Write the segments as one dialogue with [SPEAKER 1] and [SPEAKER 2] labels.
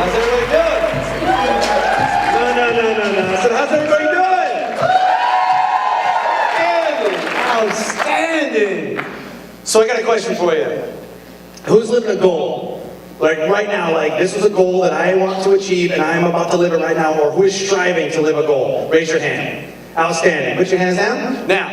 [SPEAKER 1] How's everybody doing? No. I said, how's everybody doing? Outstanding. So I got a question for you. Who's living a goal? Like right now, like this is a goal that I want to achieve and I'm about to live it right now, or who is striving to live a goal? Raise your hand. Outstanding. Put your hands down. Now,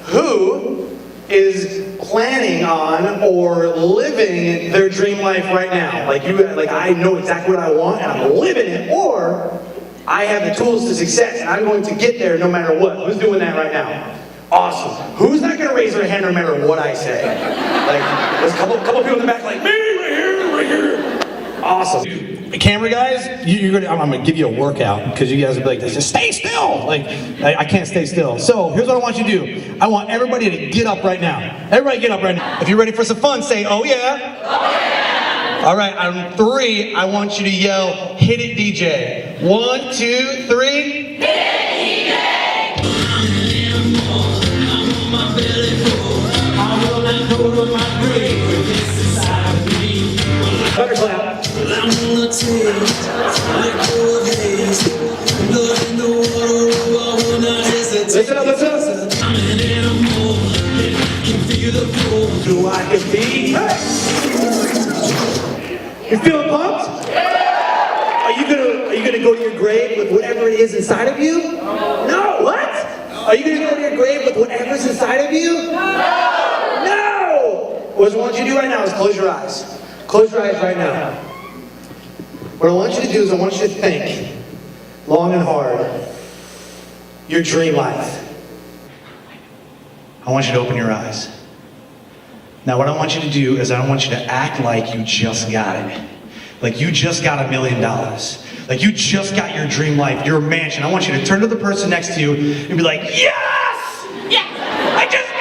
[SPEAKER 1] who is planning on or living their dream life right now? Like I know exactly what I want and I'm living it, or I have the tools to success and I'm going to get there no matter what. Who's doing that right now? Awesome. Who's not going to raise their hand no matter what I say? Like, there's a couple people in the back like, me, right here. Awesome. Camera guys, I'm gonna give you a workout because you guys will be like, just stay still. Like, I can't stay still. So here's what I want you to do. I want everybody to get up right now. Everybody get up right now. If you're ready for some fun, say, oh yeah. Oh yeah. All right, on 3, I want you to yell, hit it DJ. 1, 2, 3. Hit it DJ. I'm on my belly floor. I'm rolling over my grave with this inside of me. Butterclap. I'm on the tail, let go of haze. Blood in the water, I will not hesitate. Listen up. I'm an animal, can feel the pull. Do I compete? Hey. You feeling pumped? Yeah. Are you gonna go to your grave with whatever it is inside of you? No. What? Are you gonna go to your grave with whatever's inside of you? No. What I want you to do right now is close your eyes. Close your eyes right now. What I want you to do is I want you to think long and hard your dream life. I want you to open your eyes. Now what I want you to do is I want you to act like you just got it. Like you just got $1 million. Like you just got your dream life, your mansion. I want you to turn to the person next to you and be like, yes! Yes! I just got it!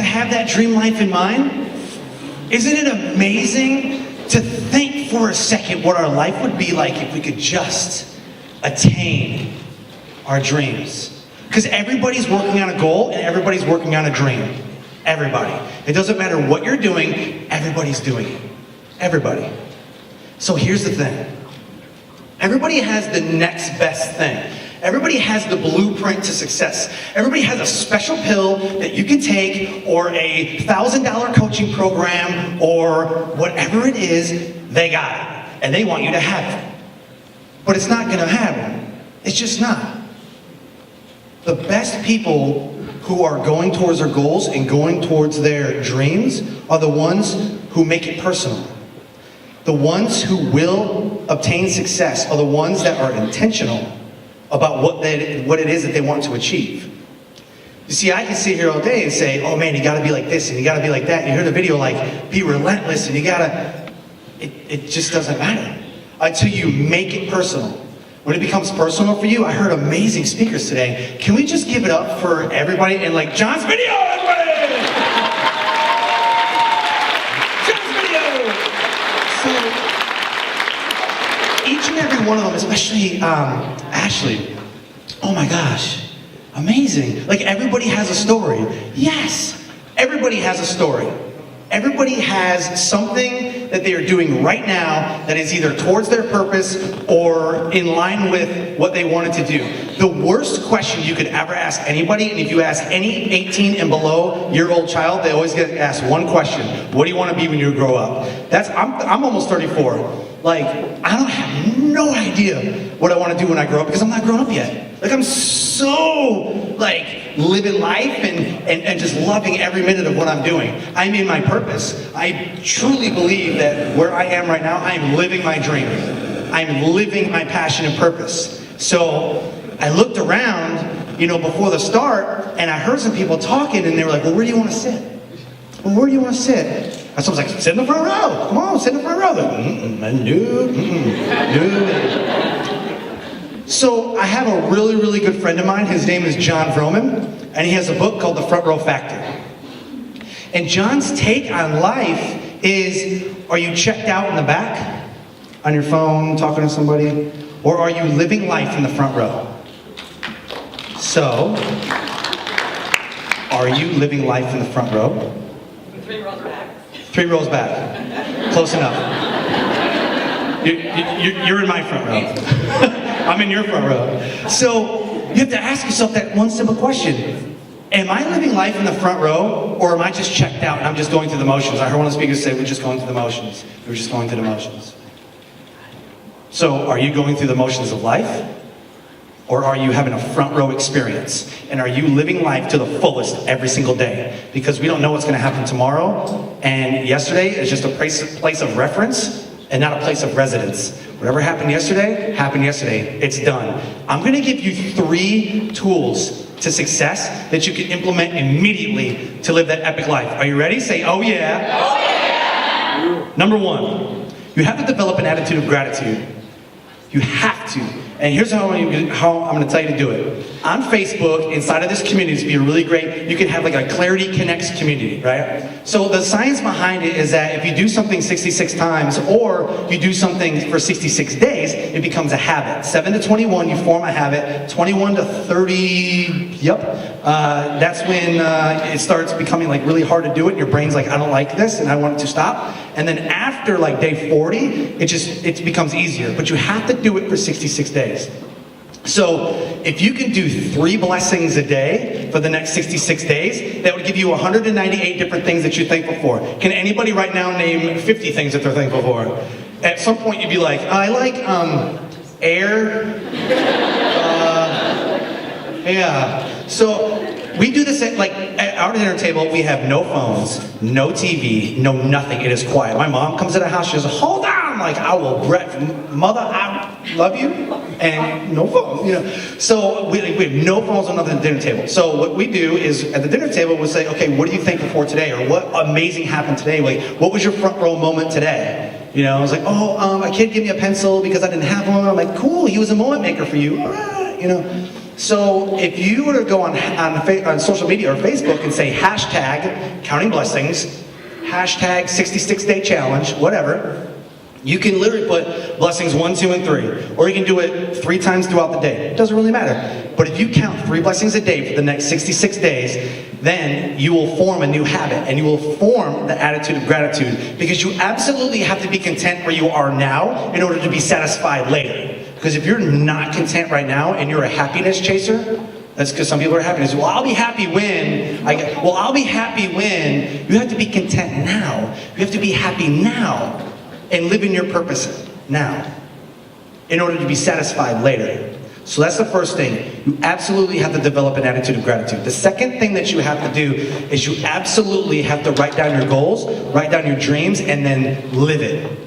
[SPEAKER 1] Have that dream life in mind? Isn't it amazing to think for a second what our life would be like if we could just attain our dreams? Because everybody's working on a goal and everybody's working on a dream. Everybody. It doesn't matter what you're doing, everybody's doing it. Everybody. So here's the thing. Everybody has the next best thing. Everybody has the blueprint to success. Everybody has a special pill that you can take, or a $1,000 coaching program, or whatever it is, they got it. And they want you to have it. But it's not gonna happen. It's just not. The best people who are going towards their goals and going towards their dreams are the ones who make it personal. The ones who will obtain success are the ones that are intentional about what it is that they want to achieve. You see, I can sit here all day and say, oh man, you gotta be like this and you gotta be like that. And you hear the video like, be relentless and you gotta, it just doesn't matter until you make it personal. When it becomes personal for you, I heard amazing speakers today. Can we just give it up for everybody and like John's video, everybody! John's video! So, each and every one of them, especially Ashley, oh my gosh, amazing. Like everybody has a story. Yes, everybody has a story. Everybody has something that they are doing right now that is either towards their purpose or in line with what they wanted to do. The worst question you could ever ask anybody, and if you ask any 18 and below year old child, they always get asked one question: what do you want to be when you grow up? I'm almost 34. Like, I don't have no idea what I want to do when I grow up because I'm not grown up yet. Like, I'm so, like, living life and just loving every minute of what I'm doing. I'm in my purpose. I truly believe that where I am right now, I'm living my dream. I'm living my passion and purpose. So I looked around, before the start, and I heard some people talking, and they were like, well, where do you want to sit? Well, where do you want to sit? And so I was like, sit in the front row. Come on, sit in the front row. Like, no. So I have a really, really good friend of mine. His name is John Vroman, and he has a book called The Front Row Factor. And John's take on life is, are you checked out in the back on your phone, talking to somebody? Or are you living life in the front row? So, are you living life in the front row?
[SPEAKER 2] 3 rows back.
[SPEAKER 1] 3 rows back. Close enough. You're in my front row. I'm in your front row. So, you have to ask yourself that one simple question. Am I living life in the front row, or am I just checked out and I'm just going through the motions? I heard one of the speakers say, we're just going through the motions. We're just going through the motions. So, are you going through the motions of life? Or are you having a front row experience? And are you living life to the fullest every single day? Because we don't know what's going to happen tomorrow. And yesterday is just a place of reference and not a place of residence. Whatever happened yesterday, It's done. I'm going to give you 3 tools to success that you can implement immediately to live that epic life. Are you ready? Say, oh yeah.
[SPEAKER 2] Oh yeah!
[SPEAKER 1] Number 1, you have to develop an attitude of gratitude. You have to. And here's how I'm going to tell you to do it. On Facebook, inside of this community, to be really great, you can have like a Clarity Connects community, right? So the science behind it is that if you do something 66 times, or you do something for 66 days, it becomes a habit. 7 to 21, you form a habit. 21 to 30, that's when it starts becoming like really hard to do it. Your brain's like, I don't like this, and I want it to stop. And then after like day 40, it becomes easier. But you have to do it for 66 days. So if you can do 3 blessings a day for the next 66 days, that would give you 198 different things that you're thankful for. Can anybody right now name 50 things that they're thankful for? At some point you'd be like, I like air. Yeah. So we do this at our dinner table. We have no phones, no TV, no nothing. It is quiet. My mom comes to the house. She says, hold on. I'm like, I will, mother, I love you. And no phones, So we have no phones on the dinner table. So what we do is at the dinner table we'll say, okay, what are you thankful for today? Or what amazing happened today? Like, what was your front row moment today? I was like, a kid gave me a pencil because I didn't have one. I'm like, cool, he was a moment maker for you. All right, So if you were to go on social media or Facebook and say hashtag counting blessings, hashtag 66-day challenge, whatever, you can literally put blessings 1, 2, and 3. Or you can do it 3 times throughout the day. It doesn't really matter. But if you count 3 blessings a day for the next 66 days, then you will form a new habit. And you will form the attitude of gratitude. Because you absolutely have to be content where you are now in order to be satisfied later. Because if you're not content right now and you're a happiness chaser, that's because some people are happiness. Well, I'll be happy when. I'll be happy when. You have to be content now. You have to be happy now. And live in your purpose now in order to be satisfied later. So that's the first thing. You absolutely have to develop an attitude of gratitude. The second thing that you have to do is you absolutely have to write down your goals, write down your dreams, and then live it.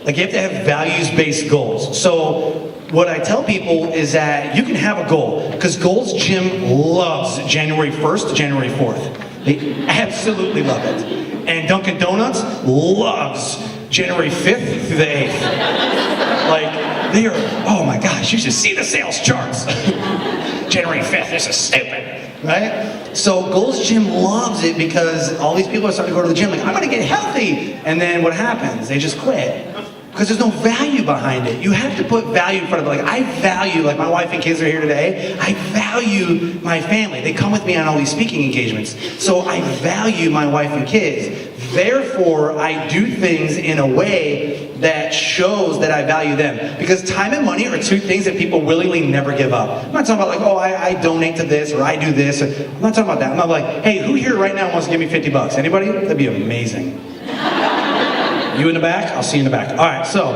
[SPEAKER 1] Like, you have to have values-based goals. So what I tell people is that you can have a goal, because Gold's Gym loves January 1st to January 4th. They absolutely love it. And Dunkin' Donuts loves January 5th through the 8th. Like, they are, oh my gosh, you should see the sales charts. January 5th, this is stupid, right? So Gold's Gym loves it because all these people are starting to go to the gym like, I'm gonna get healthy. And then what happens? They just quit. Because there's no value behind it. You have to put value in front of it. Like, I value, like my wife and kids are here today, I value my family. They come with me on all these speaking engagements. So I value my wife and kids. Therefore, I do things in a way that shows that I value them. Because time and money are 2 things that people willingly never give up. I'm not talking about like, I donate to this, or I do this. I'm not talking about that. I'm not like, hey, who here right now wants to give me $50? Anybody? That'd be amazing. You in the back? I'll see you in the back. All right, so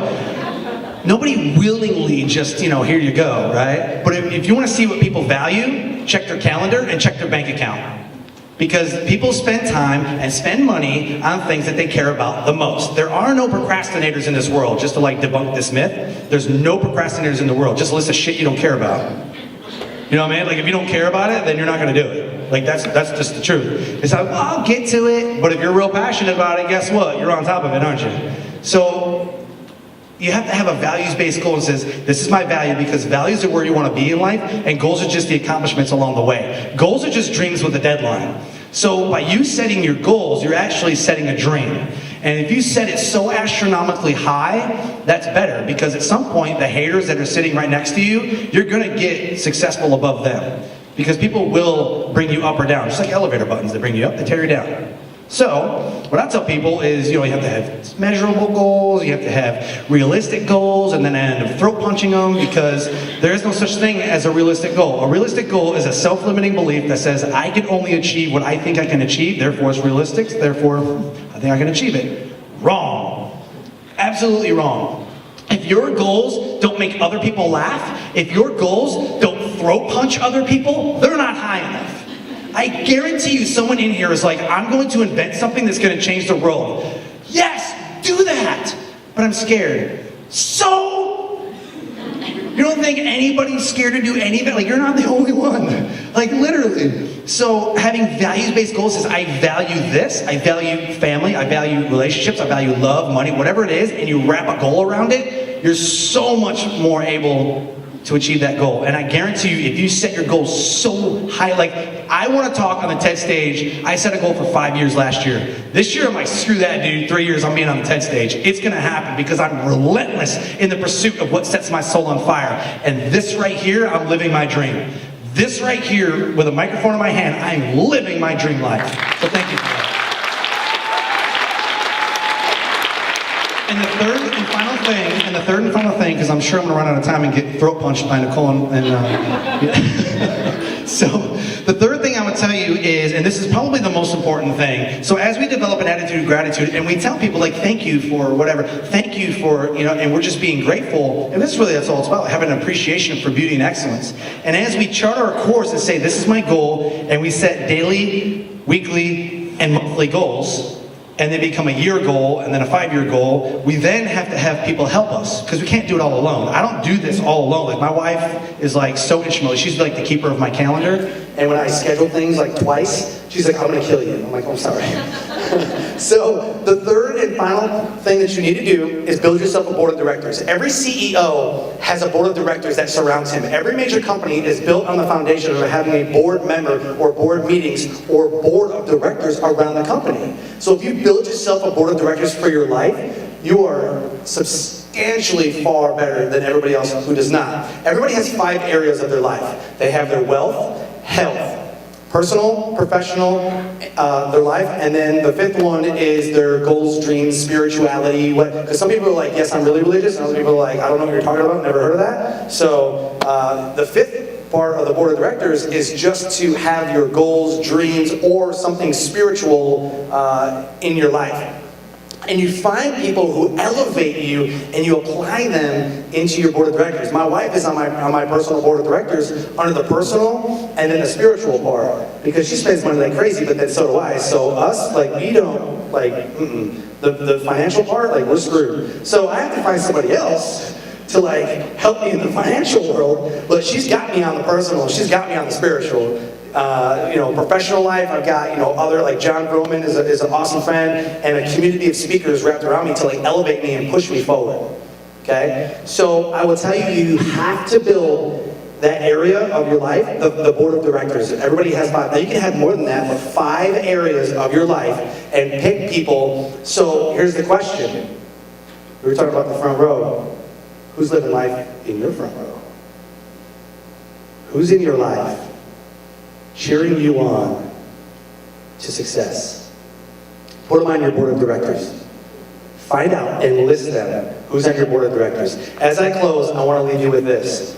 [SPEAKER 1] nobody willingly just, here you go, right? But if you want to see what people value, check their calendar and check their bank account. Because people spend time and spend money on things that they care about the most. There are no procrastinators in this world, just to like debunk this myth. There's no procrastinators in the world, just a list of shit you don't care about. You know what I mean? Like, if you don't care about it, then you're not going to do it. Like, that's just the truth. It's like, well, I'll get to it. But if you're real passionate about it, guess what? You're on top of it, aren't you? So you have to have a values-based goal that says, this is my value, because values are where you want to be in life, and goals are just the accomplishments along the way. Goals are just dreams with a deadline. So by you setting your goals, you're actually setting a dream. And if you set it so astronomically high, that's better, because at some point, the haters that are sitting right next to you, you're gonna get successful above them. Because people will bring you up or down, just like elevator buttons. They bring you up, they tear you down. So, what I tell people is, you have to have measurable goals, you have to have realistic goals, and then I end up throat punching them, because there is no such thing as a realistic goal. A realistic goal is a self-limiting belief that says, I can only achieve what I think I can achieve, therefore it's realistic, therefore I think I can achieve it. Wrong. Absolutely wrong. If your goals don't make other people laugh, if your goals don't throat punch other people, they're not high enough. I guarantee you someone in here is like, I'm going to invent something that's going to change the world. Yes, do that! But I'm scared. So? You don't think anybody's scared to do anything? Like, you're not the only one. Like, literally. So, having values-based goals is, I value this, I value family, I value relationships, I value love, money, whatever it is, and you wrap a goal around it, you're so much more able to achieve that goal. And I guarantee you, if you set your goals so high, like, I want to talk on the TED stage. I set a goal for 5 years last year. This year I'm like, screw that, dude. 3 years I'm being on the TED stage. It's gonna happen, because I'm relentless in the pursuit of what sets my soul on fire. And this right here, I'm living my dream. This right here, with a microphone in my hand, I'm living my dream life. So thank you for that. And the third and final thing, because I'm sure I'm going to run out of time and get throat punched by Nicole So, the third thing I would tell you is, and this is probably the most important thing, so as we develop an attitude of gratitude, and we tell people, like, thank you for whatever, thank you for, and we're just being grateful, and that's all it's about, having an appreciation for beauty and excellence. And as we chart our course and say, this is my goal, and we set daily, weekly, and monthly goals, and they become a year goal, and then a 5-year goal, we then have to have people help us, because we can't do it all alone. I don't do this all alone. Like, my wife is like so instrumental. She's like the keeper of my calendar, and when I schedule things like twice, she's like, I'm gonna kill you. I'm like, oh, I'm sorry. So, the third and final thing that you need to do is build yourself a board of directors. Every CEO has a board of directors that surrounds him. Every major company is built on the foundation of having a board member, or board meetings, or board of directors around the company. So if you build yourself a board of directors for your life, you are substantially far better than everybody else who does not. Everybody has 5 areas of their life. They have their wealth, health, personal, professional, their life, and then the 5th one is their goals, dreams, spirituality. Because some people are like, yes, I'm really religious, and other people are like, I don't know what you're talking about, never heard of that. So the 5th part of the board of directors is just to have your goals, dreams, or something spiritual in your life. And you find people who elevate you, and you apply them into your board of directors. My wife is on my personal board of directors under the personal and then the spiritual part, because she spends money like crazy, but then so do I. So us, like, we don't, like, the financial part, like, we're screwed. So I have to find somebody else to, like, help me in the financial world, but she's got me on the personal, she's got me on the spiritual. Professional life, I've got, other, like John Broman is an awesome friend, and a community of speakers wrapped around me to, like, elevate me and push me forward, okay? So I will tell you, you have to build that area of your life, the board of directors. Everybody has 5. Now you can have more than that, but 5 areas of your life, and pick people. So here's the question. We were talking about the front row. Who's living life in your front row? Who's in your life cheering you on to success? Put them on your board of directors. Find out and list them. Who's on your board of directors? As I close, I want to leave you with this.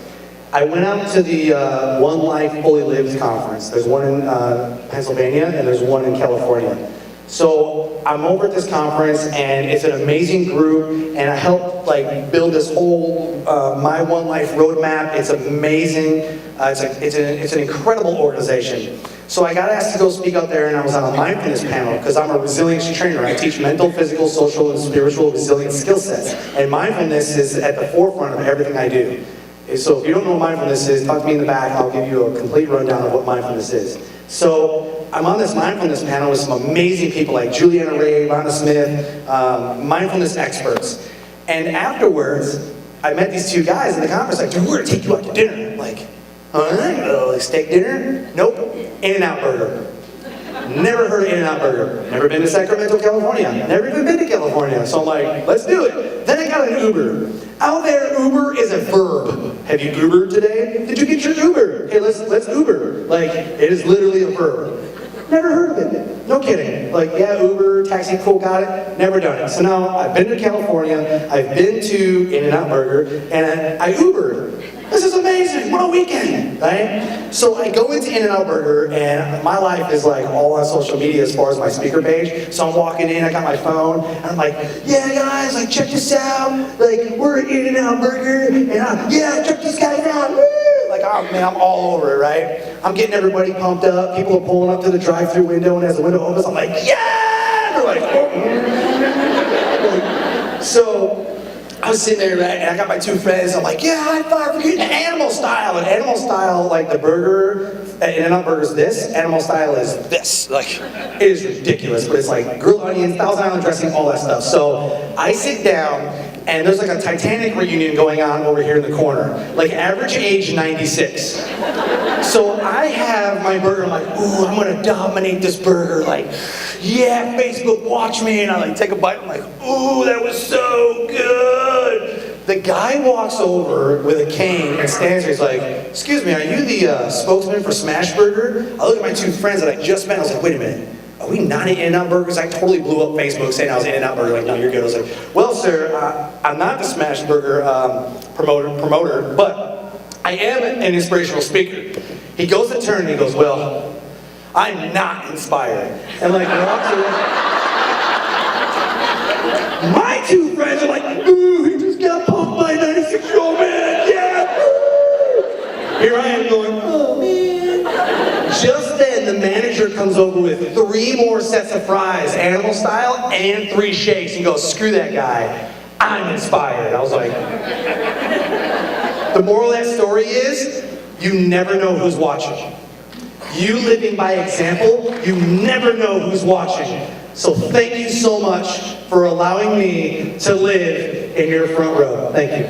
[SPEAKER 1] I went out to the One Life Fully Lived conference. There's one in Pennsylvania, and there's one in California. So I'm over at this conference, and it's an amazing group, and I helped, like, build this whole My One Life roadmap. It's amazing. It's an incredible organization. So I got asked to go speak out there, and I was on a mindfulness panel, because I'm a resilience trainer. I teach mental, physical, social, and spiritual resilience skill sets. And mindfulness is at the forefront of everything I do. So if you don't know what mindfulness is, talk to me in the back. I'll give you a complete rundown of what mindfulness is. So I'm on this mindfulness panel with some amazing people like Juliana Ray, Rhonda Smith, mindfulness experts. And afterwards, I met these 2 guys in the conference, like, dude, we're gonna take you out to dinner. I'm like, like steak dinner? Nope, In-N-Out burger.
[SPEAKER 3] Never heard of In-N-Out Burger. Never been to Sacramento, California. Never even been to California. So I'm like, let's do it. Then I got an Uber. Out there, Uber is a verb. Have you Ubered today? Did you get your Uber? Hey, let's Uber. Like, it is literally a verb. Never heard of it. No kidding. Like, yeah, Uber, taxi, cool, got it. Never done it. So now I've been to California, I've been to In-N-Out Burger, and I Ubered. This is amazing, what a weekend, right? So I go into In-N-Out Burger, and my life is like all on social media as far as my speaker page. So I'm walking in, I got my phone, and I'm like, yeah guys, like check this out. Like, we're at In-N-Out Burger, and yeah, check these guys out. Woo! Like, oh man, I'm all over it, right? I'm getting everybody pumped up. People are pulling up to the drive-thru window, and as the window opens, I'm like, yeah! They're like, oh. So I was sitting there, right, and I got my two friends. I'm like, yeah, high five, we're getting Animal Style. And Animal Style, like the burger, In-N-Out Burger's this. Animal Style is this. Like, it is ridiculous, but it's like grilled onions, Thousand Island dressing, all that stuff. So I sit down, and there's like a Titanic reunion going on over here in the corner. Like average age 96. So I have my burger, I'm like, ooh, I'm gonna dominate this burger. Like, yeah, Facebook, watch me. And I like take a bite, I'm like, ooh, that was so good. The guy walks over with a cane and stands there, he's like, excuse me, are you the spokesman for Smash Burger? I look at my two friends that I just met, I was like, wait a minute. Are we not at In-N-Out Burgers? I totally blew up Facebook saying I was In-N-Out Burger. Like, no, you're good. I was like, well, sir, I'm not the Smash Burger promoter, but I am an inspirational speaker. He goes to turn and he goes, well, I'm not inspired. And like, walks away. My two friends are like, ooh, he just got pumped by a 96-year-old man. Yeah. Here I am going, oh man. Just then, the manager comes over with 3 more sets of fries, Animal Style, and 3 shakes. He goes, screw that guy. I'm inspired. I was like, the moral of that story is, you never know who's watching. You living by example, you never know who's watching. So thank you so much for allowing me to live in your front row. Thank you.